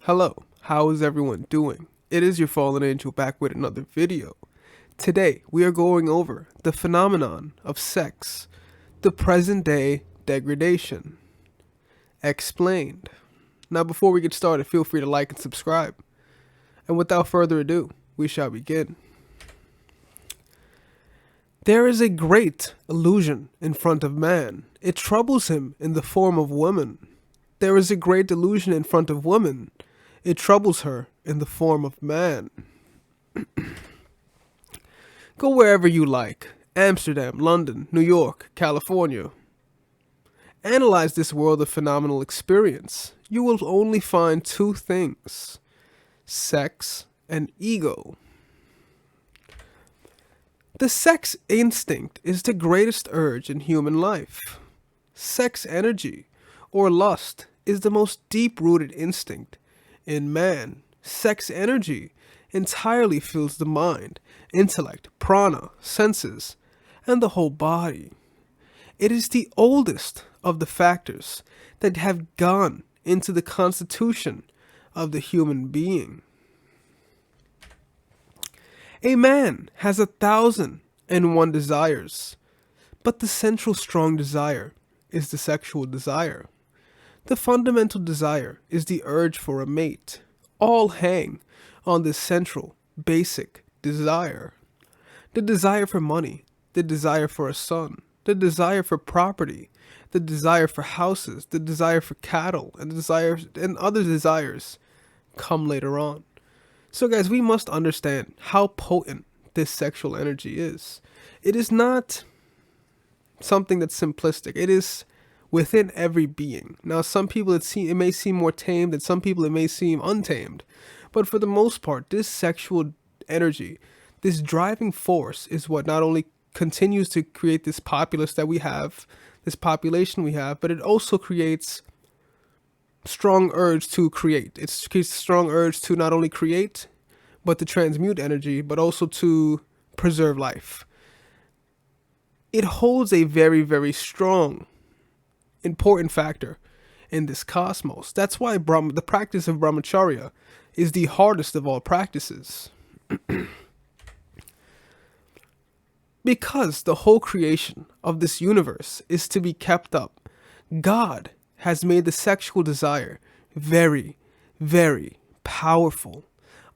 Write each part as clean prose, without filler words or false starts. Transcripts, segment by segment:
Hello, how is everyone doing? It is your fallen angel back with another video. Today, we are going over the phenomenon of sex, the present day degradation. Explained. Now, before we get started, feel free to like and subscribe. And without further ado, we shall begin. There is a great illusion in front of man. It troubles him in the form of woman. There is a great illusion in front of woman. It troubles her in the form of man. Go wherever you like. Amsterdam, London, New York, California. Analyze this world of phenomenal experience. You will only find two things: sex and ego. The sex instinct is the greatest urge in human life. Sex energy, or lust, is the most deep-rooted instinct in man. Sex energy entirely fills the mind, intellect, prana, senses, and the whole body. It is the oldest of the factors that have gone into the constitution of the human being. A man has 1,001 desires, but the central strong desire is the sexual desire. The fundamental desire is the urge for a mate. All hang on this central, basic desire. The desire for money, the desire for a son, the desire for property, the desire for houses, the desire for cattle, and other desires come later on. So guys, we must understand how potent this sexual energy is. It is not something that's simplistic. It is within every being. Now, some people it may seem more tamed, and some people it may seem untamed. But for the most part, this sexual energy, this driving force, is what not only continues to create this populace that we have, this population we have, but it also creates strong urge to create. It creates a strong urge to not only create, but to transmute energy, but also to preserve life. It holds a very, very strong, important factor in this cosmos. That's why the practice of brahmacharya is the hardest of all practices. Because the whole creation of this universe is to be kept up, God has made the sexual desire very, very powerful.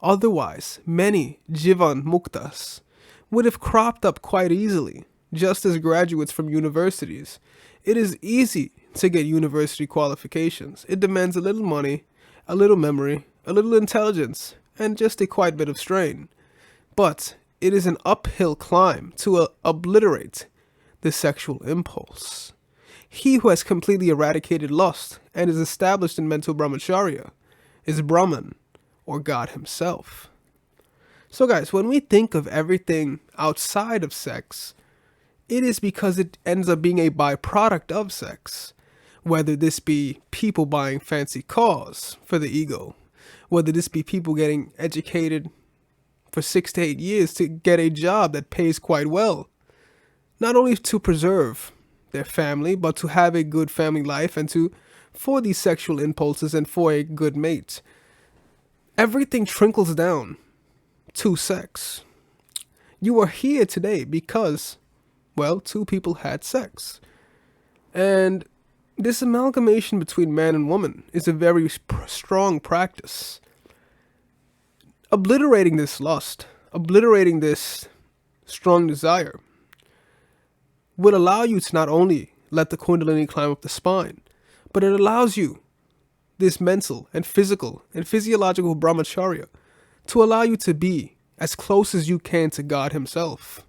Otherwise, many Jivan Muktas would have cropped up quite easily, just as graduates from universities. It is easy to get university qualifications. It demands a little money, a little memory, a little intelligence, and just a quite bit of strain. But it is an uphill climb to obliterate the sexual impulse. He who has completely eradicated lust and is established in mental brahmacharya is Brahman, or God himself. So guys, when we think of everything outside of sex, it is because it ends up being a byproduct of sex. Whether this be people buying fancy cars for the ego, whether this be people getting educated for 6 to 8 years to get a job that pays quite well, not only to preserve their family, but to have a good family life and for these sexual impulses and for a good mate. Everything trickles down to sex. You are here today because, well, two people had sex. And this amalgamation between man and woman is a very strong practice. Obliterating this lust, obliterating this strong desire, would allow you to not only let the kundalini climb up the spine, but it allows you, this mental and physical and physiological brahmacharya, to allow you to be as close as you can to God himself.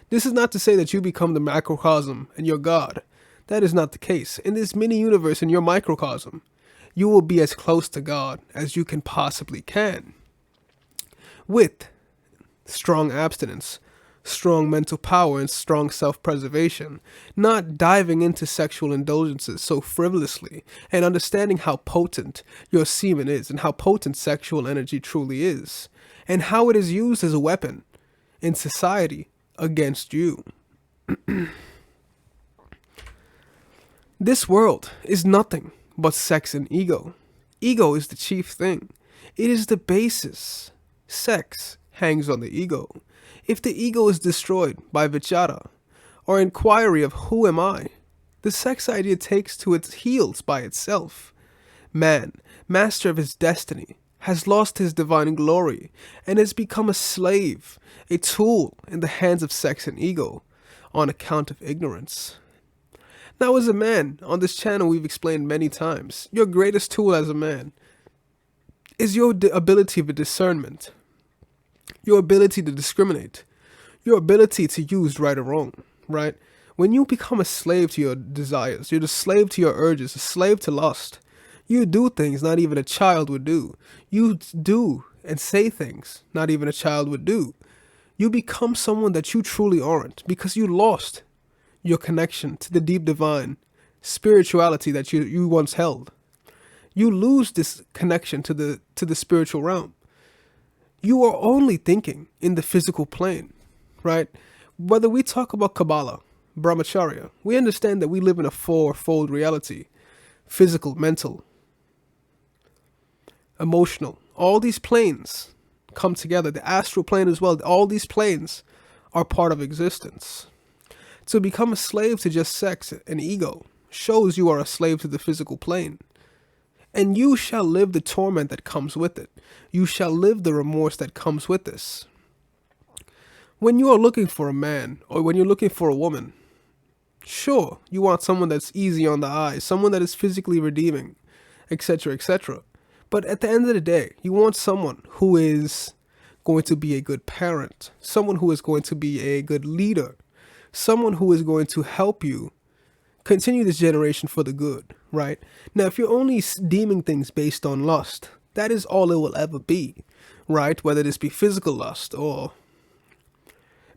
This is not to say that you become the macrocosm and you're God. That is not the case. In this mini universe, in your microcosm, you will be as close to God as you can possibly can. With strong abstinence, strong mental power, and strong self-preservation, not diving into sexual indulgences so frivolously, and understanding how potent your semen is, and how potent sexual energy truly is, and how it is used as a weapon in society against you. This world is nothing but sex and ego. Ego is the chief thing. It is the basis. Sex hangs on the ego. If the ego is destroyed by vichara, or inquiry of who am I, the sex idea takes to its heels by itself. Man, master of his destiny, has lost his divine glory and has become a slave, a tool in the hands of sex and ego, on account of ignorance. Now, as a man, on this channel we've explained many times, your greatest tool as a man is your ability of discernment, your ability to discriminate, your ability to use right or wrong, right? When you become a slave to your desires, you're the slave to your urges, a slave to lust. You do things not even a child would do. You do and say things not even a child would do. You become someone that you truly aren't because you lost your connection to the deep divine spirituality that you once held. You lose this connection to the spiritual realm. You are only thinking in the physical plane, right? Whether we talk about Kabbalah, Brahmacharya, we understand that we live in a fourfold reality: physical, mental, emotional. All these planes come together. The astral plane as well. All these planes are part of existence. To become a slave to just sex and ego shows you are a slave to the physical plane. And you shall live the torment that comes with it. You shall live the remorse that comes with this. When you are looking for a man, or when you're looking for a woman, sure, you want someone that's easy on the eyes, someone that is physically redeeming, etc., etc. But at the end of the day, you want someone who is going to be a good parent, someone who is going to be a good leader, someone who is going to help you continue this generation for the good, right? Now, if you're only deeming things based on lust, that is all it will ever be, right? Whether this be physical lust or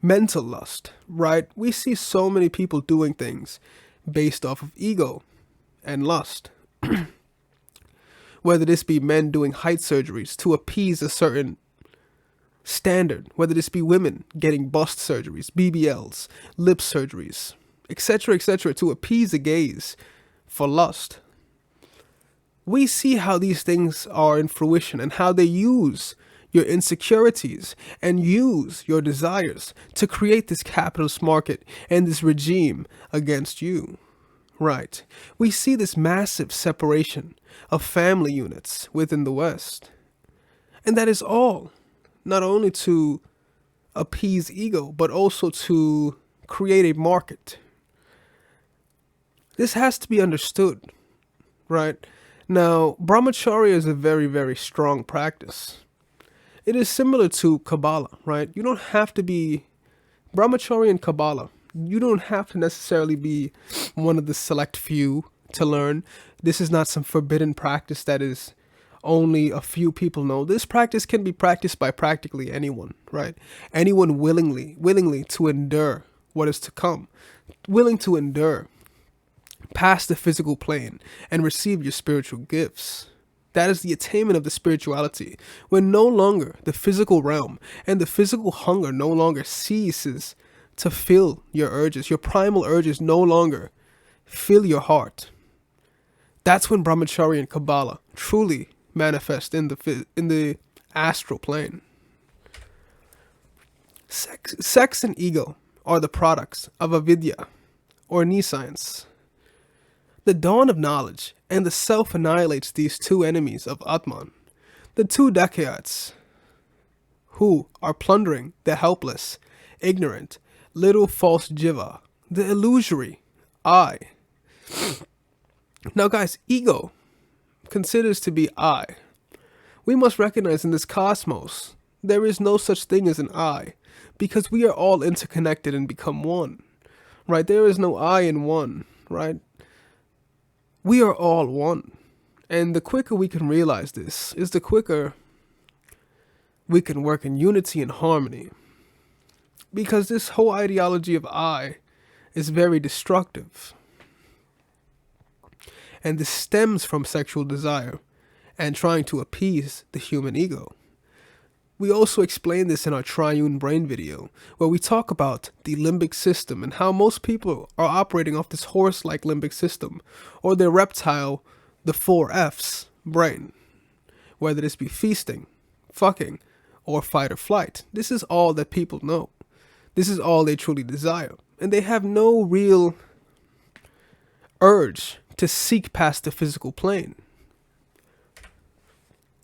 mental lust, right? We see so many people doing things based off of ego and lust. Whether this be men doing height surgeries to appease a certain standard, whether this be women getting bust surgeries, BBLs, lip surgeries, etc., etc., to appease the gaze for lust. We see how these things are in fruition and how they use your insecurities and use your desires to create this capitalist market and this regime against you. Right. We see this massive separation of family units within the West. And that is all, not only to appease ego, but also to create a market. This has to be understood, right? Now, Brahmacharya is a very, very strong practice. It is similar to Kabbalah, right? You don't have to be Brahmacharya and Kabbalah. You don't have to necessarily be one of the select few to learn. This is not some forbidden practice that is only a few people know. This practice can be practiced by practically anyone, right? Anyone willingly to endure what is to come, willing to endure past the physical plane and receive your spiritual gifts. That is the attainment of the spirituality, when no longer the physical realm and the physical hunger no longer ceases to fill your urges. Your primal urges no longer fill your heart. That's when Brahmacharya and Kabbalah truly manifest in the astral plane. Sex and ego are the products of avidya, or nescience. The dawn of knowledge and the self annihilates these two enemies of Atman, the two dacoits, who are plundering the helpless, ignorant, little false jiva, the illusory I. Now guys, ego considers to be I. We must recognize in this cosmos, there is no such thing as an I, because we are all interconnected and become one, right? There is no I in one, right? We are all one. And the quicker we can realize this is the quicker we can work in unity and harmony. Because this whole ideology of I is very destructive. And this stems from sexual desire and trying to appease the human ego. We also explain this in our triune brain video, where we talk about the limbic system and how most people are operating off this horse-like limbic system, or their reptile, the 4 Fs, brain, whether this be feasting, fucking, or fight or flight. This is all that people know. This is all they truly desire. And they have no real urge to seek past the physical plane.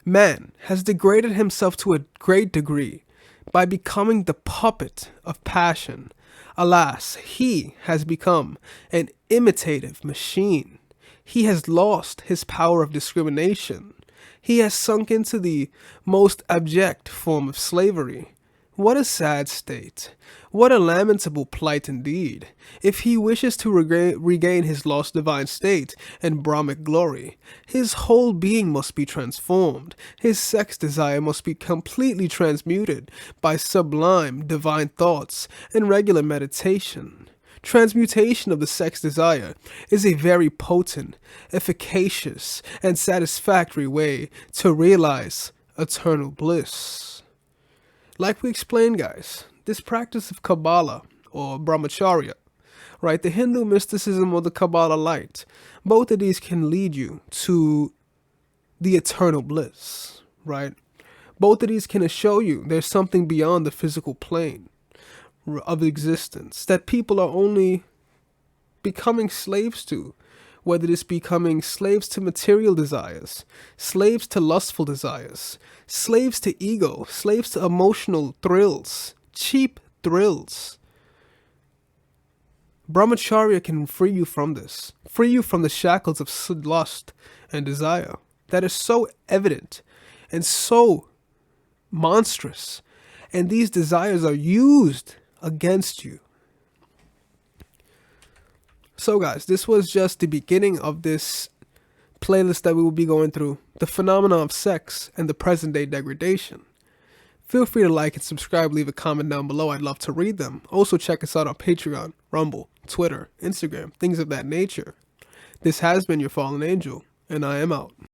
Man has degraded himself to a great degree by becoming the puppet of passion. Alas, he has become an imitative machine. He has lost his power of discrimination. He has sunk into the most abject form of slavery. What a sad state. What a lamentable plight indeed. If he wishes to regain his lost divine state and Brahmic glory, his whole being must be transformed. His sex desire must be completely transmuted by sublime divine thoughts and regular meditation. Transmutation of the sex desire is a very potent, efficacious, and satisfactory way to realize eternal bliss. Like we explained, guys, this practice of Kabbalah or Brahmacharya, right, the Hindu mysticism or the Kabbalah light, both of these can lead you to the eternal bliss, right? Both of these can show you there's something beyond the physical plane of existence that people are only becoming slaves to, whether it's becoming slaves to material desires, slaves to lustful desires, slaves to ego, slaves to emotional thrills, cheap thrills. Brahmacharya can free you from this, free you from the shackles of lust and desire that is so evident and so monstrous, and these desires are used against you. So guys, this was just the beginning of this playlist that we will be going through, the phenomena of sex and the present day degradation. Feel free to like and subscribe, leave a comment down below, I'd love to read them. Also check us out on Patreon, Rumble, Twitter, Instagram, things of that nature. This has been your fallen angel, and I am out.